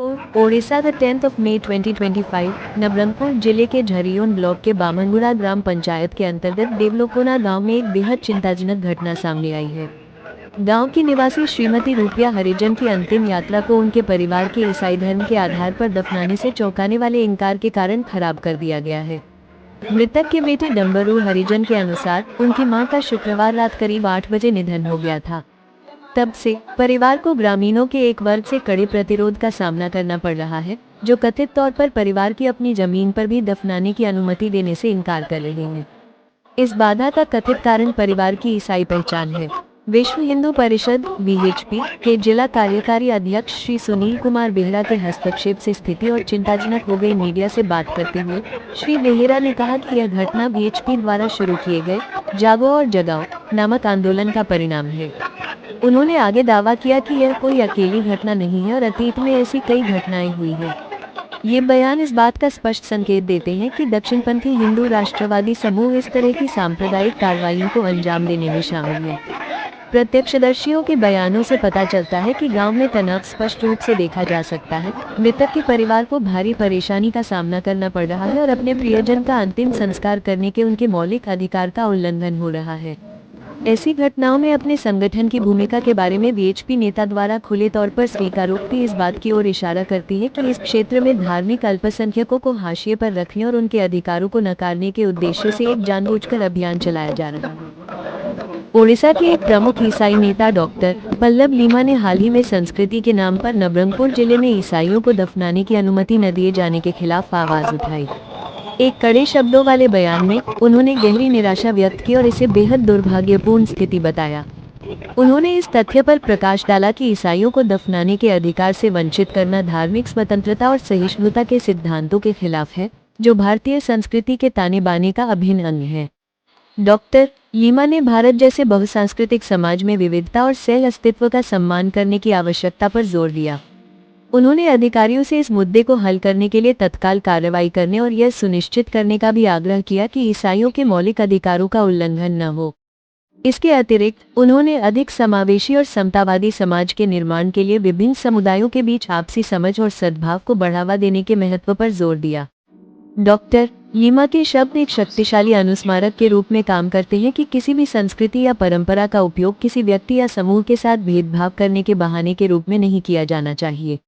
Odisha the 10th of May 2025 Nabarangpur जिले के झरियोन block के बामनगुड़ा ग्राम पंचायत के अंतर्गत देवलोकोना गांव में एक बेहद चिंताजनक घटना सामने आई है। गांव की निवासी श्रीमती रूपिया हरिजन की अंतिम यात्रा को उनके परिवार के ईसाई धर्म के आधार पर दफनाने से चौंकाने वाले इनकार के कारण खराब कर दिया गया है। मृतक के बेटे डम्बरू हरिजन के अनुसार उनकी मां का शुक्रवार रात करीब 8 बजे निधन हो गया था। तब से परिवार को ग्रामीणों के एक वर्ग से कड़े प्रतिरोध का सामना करना पड़ रहा है, जो कथित तौर पर परिवार की अपनी जमीन पर भी दफनाने की अनुमति देने से इनकार कर रहे हैं। इस बाधा का कथित कारण परिवार की ईसाई पहचान है। विश्व हिंदू परिषद (VHP) के जिला कार्यकारी अध्यक्ष श्री सुनील कुमार बेहरा के हस्तक्षेप से स्थिति और चिंताजनक हो गई। मीडिया से बात करते हुए श्री बेहरा ने कहा कि यह घटना VHP द्वारा शुरू किए गए जागो और जगाओ नामक आंदोलन का परिणाम है। उन्होंने आगे दावा किया कि यह कोई अकेली घटना नहीं है और अतीत में ऐसी कई घटनाएं हुई हैं। ये बयान इस बात का स्पष्ट संकेत देते हैं कि दक्षिणपंथी हिंदू राष्ट्रवादी समूह इस तरह की सांप्रदायिक कार्रवाइयों को अंजाम देने में शामिल है। प्रत्यक्षदर्शियों के बयानों से पता चलता है कि गांव में तनाव स्पष्ट रूप से देखा जा सकता है। मृतक के परिवार को भारी परेशानी का सामना करना पड़ रहा है और अपने प्रियजन का अंतिम संस्कार करने के उनके मौलिक अधिकार का उल्लंघन हो रहा है। ऐसी घटनाओं में अपने संगठन की भूमिका के बारे में VHP नेता द्वारा खुले तौर पर स्वीकारोक्ति इस बात की ओर इशारा करती है कि इस क्षेत्र में धार्मिक अल्पसंख्यकों को हाशिए पर रखने और उनके अधिकारों को नकारने के उद्देश्य से एक जानबूझकर अभियान चलाया जा रहा है। ओडिशा के एक प्रमुख ईसाई नेता डॉक्टर पल्लव लीमा ने हाल ही में संस्कृति के नाम पर नबरंगपुर जिले में ईसाइयों को दफनाने की अनुमति न दिए जाने के खिलाफ आवाज उठाई। एक कड़े शब्दों वाले बयान में उन्होंने गहरी निराशा व्यक्त की और इसे बेहद दुर्भाग्यपूर्ण स्थिति बताया। उन्होंने इस तथ्य पर प्रकाश डाला कि ईसाइयों को दफनाने के अधिकार से वंचित करना धार्मिक स्वतंत्रता और सहिष्णुता के सिद्धांतों के खिलाफ है, जो भारतीय संस्कृति के ताने बाने का अभिन्न अंग है। डॉक्टर लीमा ने भारत जैसे बहुसांस्कृतिक समाज में विविधता और सह अस्तित्व का सम्मान करने की आवश्यकता पर जोर दिया। उन्होंने अधिकारियों से इस मुद्दे को हल करने के लिए तत्काल कार्रवाई करने और यह सुनिश्चित करने का भी आग्रह किया कि ईसाइयों के मौलिक अधिकारों का उल्लंघन न हो। इसके अतिरिक्त उन्होंने अधिक समावेशी और समतावादी समाज के निर्माण के लिए विभिन्न समुदायों के बीच आपसी समझ और सद्भाव को बढ़ावा देने के महत्व पर जोर दिया। डॉक्टर लीमा के शब्द एक शक्तिशाली अनुस्मारक के रूप में काम करते हैं कि किसी भी संस्कृति या परंपरा का उपयोग किसी व्यक्ति या समूह के साथ भेदभाव करने के बहाने के रूप में नहीं किया जाना चाहिए।